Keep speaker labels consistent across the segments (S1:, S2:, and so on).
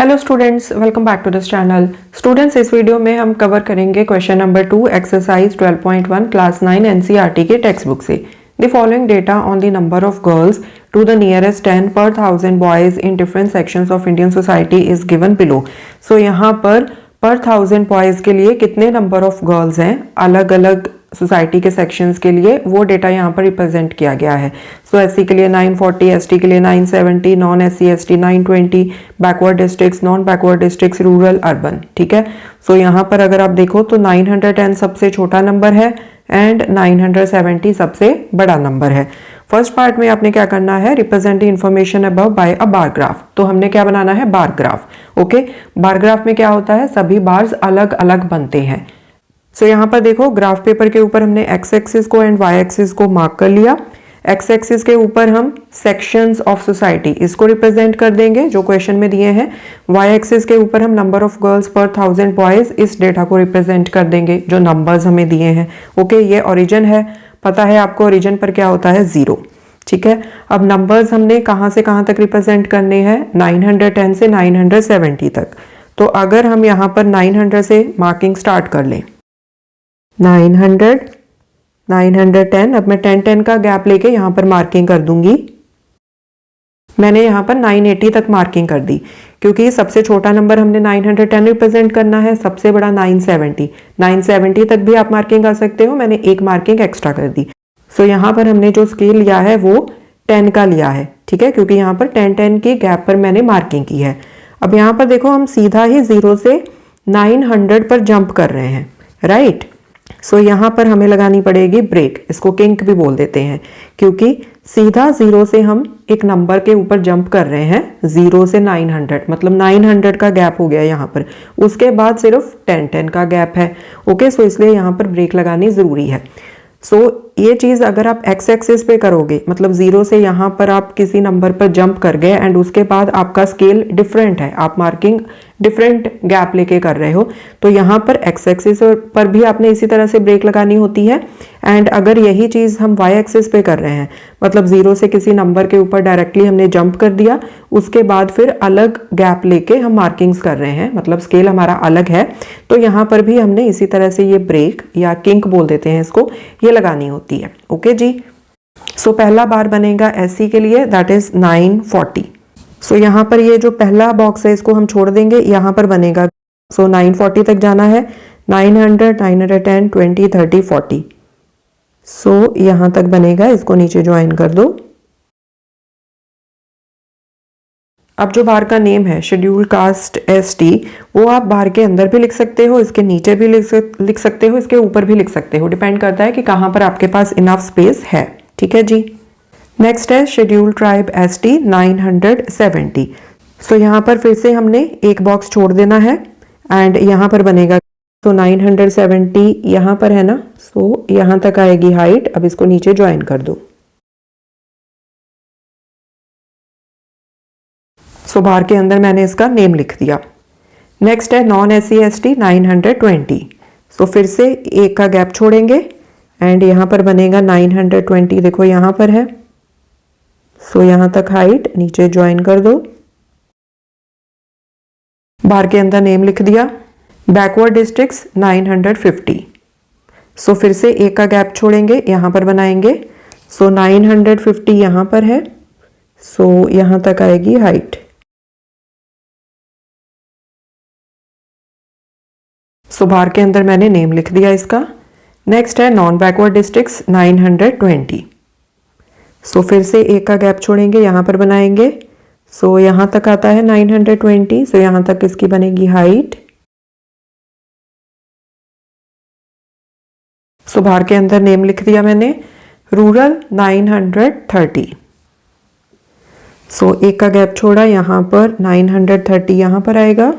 S1: Hello students, welcome back to this channel. Students, इस video में हम कवर करेंगे question number 2 exercise 12.1 class 9 NCERT के टेक्स्ट बुक से। The following data on the number of girls to the nearest 10 per 1000 boys in different sections of Indian society is given below. So यहाँ पर 1000 boys के लिए कितने number of girls हैं अलग अलग सोसाइटी के सेक्शंस के लिए, वो डेटा यहाँ पर रिप्रेजेंट किया गया है। सो एससी के लिए 940, एसटी के लिए 970, non SC ST 920, backward districts, non backward districts, rural, urban. ठीक है। सो यहाँ पर अगर आप देखो तो 910 सबसे छोटा नंबर है एंड 970 सबसे बड़ा नंबर है। फर्स्ट पार्ट में आपने क्या करना है, represent the information above by a bar graph. तो हमने क्या बनाना है, bar graph. Okay, bar graph में क्या होता है, सभी बार्स अलग अलग बनते हैं। सो यहाँ पर देखो, ग्राफ पेपर के ऊपर हमने एक्स एक्सिस को एंड वाई एक्सिस को मार्क कर लिया। एक्स एक्सिस के ऊपर हम सेक्शंस ऑफ सोसाइटी इसको रिप्रेजेंट कर देंगे जो क्वेश्चन में दिए हैं। वाई एक्सिस के ऊपर हम नंबर ऑफ गर्ल्स पर 1000 बॉयज इस डेटा को रिप्रेजेंट कर देंगे जो नंबर्स हमें दिए हैं। ओके, ये ओरिजिन है, पता है आपको ओरिजिन पर क्या होता है, 0। ठीक है। अब नंबर्स हमने कहाँ से कहाँ तक रिप्रेजेंट करने हैं, 910 से 970 तक। तो अगर हम यहाँ पर 900 से मार्किंग स्टार्ट कर लें, 900, 910, अब मैं 10 का गैप लेके यहाँ पर मार्किंग कर दूंगी। मैंने यहाँ पर 980 तक मार्किंग कर दी क्योंकि सबसे छोटा नंबर हमने 910 रिप्रेजेंट करना है, सबसे बड़ा 970। 970 तक भी आप मार्किंग कर सकते हो, मैंने एक मार्किंग एक्स्ट्रा कर दी। सो यहाँ पर हमने जो स्केल लिया है वो 10 का लिया है। ठीक है, क्योंकि यहाँ पर 10 की गैप पर मैंने मार्किंग की है। अब यहाँ पर देखो, हम सीधा ही 0 से 900 पर जंप कर रहे हैं, राइट। सो यहाँ पर हमें लगानी पड़ेगी ब्रेक, इसको किंक भी बोल देते हैं, क्योंकि सीधा 0 से हम एक नंबर के ऊपर जंप कर रहे हैं। 0 से 900 मतलब 900 का गैप हो गया यहाँ पर, उसके बाद सिर्फ 10 का गैप है। ओके, सो इसलिए यहाँ पर ब्रेक लगानी ज़रूरी है। सो ये चीज़ अगर आप एक्स एक्सिस पे करोगे, मतलब 0 से यहाँ पर आप किसी नंबर पर जंप कर गए एंड उसके बाद आपका स्केल डिफरेंट है, आप मार्किंग डिफरेंट गैप लेके कर रहे हो, तो यहाँ पर एक्स एक्सिस पर भी आपने इसी तरह से ब्रेक लगानी होती है। एंड अगर यही चीज़ हम वाई एक्सिस पे कर रहे हैं, मतलब 0 से किसी नंबर के ऊपर डायरेक्टली हमने जंप कर दिया, उसके बाद फिर अलग गैप लेके हम मार्किंग्स कर रहे हैं, मतलब स्केल हमारा अलग है, तो यहाँ पर भी हमने इसी तरह से ये ब्रेक या किंक बोल देते हैं इसको, ये लगानी होती है। ओके जी। सो पहला बार बनेगा एससी के लिए, दैट इज 940। सो यहाँ पर ये जो पहला बॉक्स है इसको हम छोड़ देंगे, यहाँ पर बनेगा। सो 940 तक जाना है, 900, 910, 20, 30, 40। सो यहाँ तक बनेगा, इसको नीचे ज्वाइन कर दो। अब जो बार का नेम है शेड्यूल कास्ट एसटी, वो आप बार के अंदर भी लिख सकते हो, इसके नीचे भी लिख सकते हो, इसके ऊपर भी लिख सकते हो, डिपेंड करता है कि कहाँ पर आपके पास इनफ स्पेस है। ठीक है जी। नेक्स्ट है शेड्यूल ट्राइब एसटी 970। सो यहाँ पर फिर से हमने एक बॉक्स छोड़ देना है एंड यहाँ पर बनेगा। सो 970 यहाँ पर है ना, सो यहाँ तक आएगी हाइट। अब इसको नीचे ज्वाइन कर दो। सो बार के अंदर मैंने इसका नेम लिख दिया। नेक्स्ट है नॉन एससी एसटी 920। सो फिर से एक का गैप छोड़ेंगे एंड यहाँ पर बनेगा 920, देखो यहाँ पर है। सो यहाँ तक हाइट, नीचे ज्वाइन कर दो। बार के अंदर नेम लिख दिया। Backward districts 950। सो फिर से एक का गैप छोड़ेंगे, यहाँ पर बनाएंगे। सो 950 यहाँ पर है, सो यहाँ तक आएगी हाइट। सो बार के अंदर मैंने नेम लिख दिया इसका। नेक्स्ट है नॉन बैकवर्ड डिस्ट्रिक्ट्स 920। सो फिर से एक का गैप छोड़ेंगे, यहाँ पर बनाएंगे। सो यहाँ तक आता है 920, सो यहाँ तक इसकी बनेगी हाइट। सो बार के अंदर नेम लिख दिया मैंने, रूरल 930। सो एक का गैप छोड़ा, यहाँ पर 930 यहाँ पर आएगा।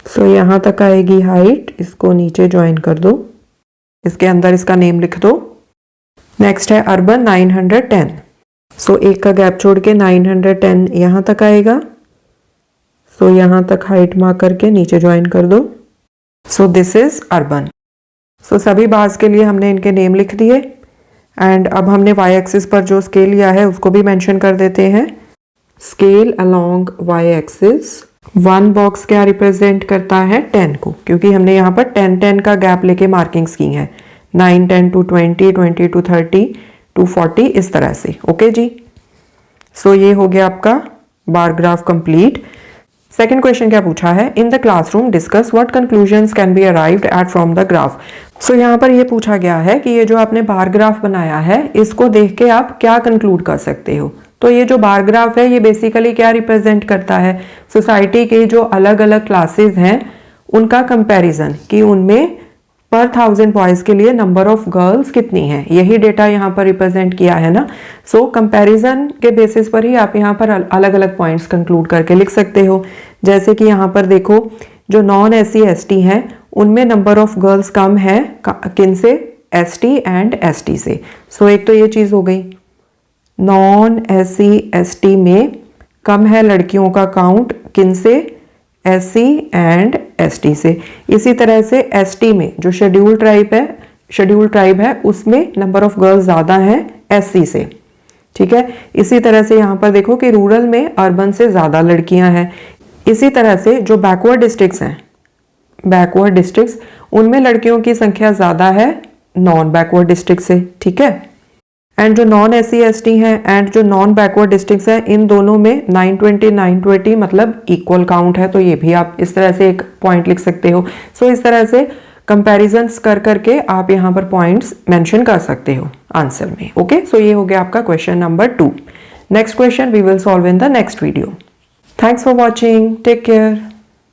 S1: सो यहाँ तक आएगी हाइट, इसको नीचे ज्वाइन कर दो, इसके अंदर इसका नेम लिख दो। नेक्स्ट है अर्बन 910। सो एक का गैप छोड़ के 910 यहाँ तक आएगा। सो यहाँ तक हाइट मार्क करके नीचे ज्वाइन कर दो। So this is urban. So सभी बार्स के लिए हमने इनके नेम लिख दिए एंड अब हमने वाई एक्सिस पर जो स्केल लिया है उसको भी मेंशन कर देते हैं। Scale along Y axis one box क्या रिप्रेजेंट करता है 10 को, क्योंकि हमने यहाँ पर 10-10 का गैप लेके मार्किंग्स की हैं, 9-10 टू 20, 20 टू 30 टू 40, इस तरह से। ओके जी, सो ये हो गया आपका bar graph complete. Second question क्या पूछा है, in the classroom discuss what conclusions can be arrived at from the graph. So यहाँ पर ये पूछा गया है कि ये जो आपने बार ग्राफ बनाया है इसको देख के आप क्या कंक्लूड कर सकते हो। तो ये जो बार ग्राफ है ये बेसिकली क्या रिप्रेजेंट करता है, सोसाइटी के जो अलग अलग क्लासेस हैं उनका कंपैरिजन, कि उनमें पर 1000 बॉयज़ के लिए नंबर ऑफ गर्ल्स कितनी है, यही डेटा यहाँ पर रिप्रेजेंट किया है ना। सो कंपैरिजन के बेसिस पर ही आप यहाँ पर अलग अलग पॉइंट्स कंक्लूड करके लिख सकते हो। जैसे कि यहाँ पर देखो, जो नॉन SC ST हैं उनमें नंबर ऑफ गर्ल्स कम है, किन से, ST एंड ST से। सो एक तो ये चीज़ हो गई, नॉन SC ST में कम है लड़कियों का काउंट, किन से, SC एंड ST से। इसी तरह से ST में जो शेड्यूल ट्राइब है उसमें नंबर ऑफ गर्ल्स ज़्यादा हैं SC से, ठीक है। इसी तरह से यहाँ पर देखो कि रूरल में अर्बन से ज़्यादा लड़कियाँ हैं। इसी तरह से जो बैकवर्ड डिस्ट्रिक्ट्स हैं, बैकवर्ड डिस्ट्रिक्ट्स उनमें लड़कियों की संख्या ज़्यादा है नॉन बैकवर्ड डिस्ट्रिक्ट से, ठीक है। एंड जो नॉन SC ST हैं एंड जो नॉन बैकवर्ड डिस्ट्रिक्ट्स हैं इन दोनों में 920 मतलब इक्वल काउंट है। तो ये भी आप इस तरह से एक पॉइंट लिख सकते हो। सो इस तरह से कंपैरिजन्स कर करके आप यहाँ पर पॉइंट्स मेंशन कर सकते हो आंसर में। ओके, सो ये हो गया आपका question number 2। Next question we will solve in the next video. Thanks for watching, take care.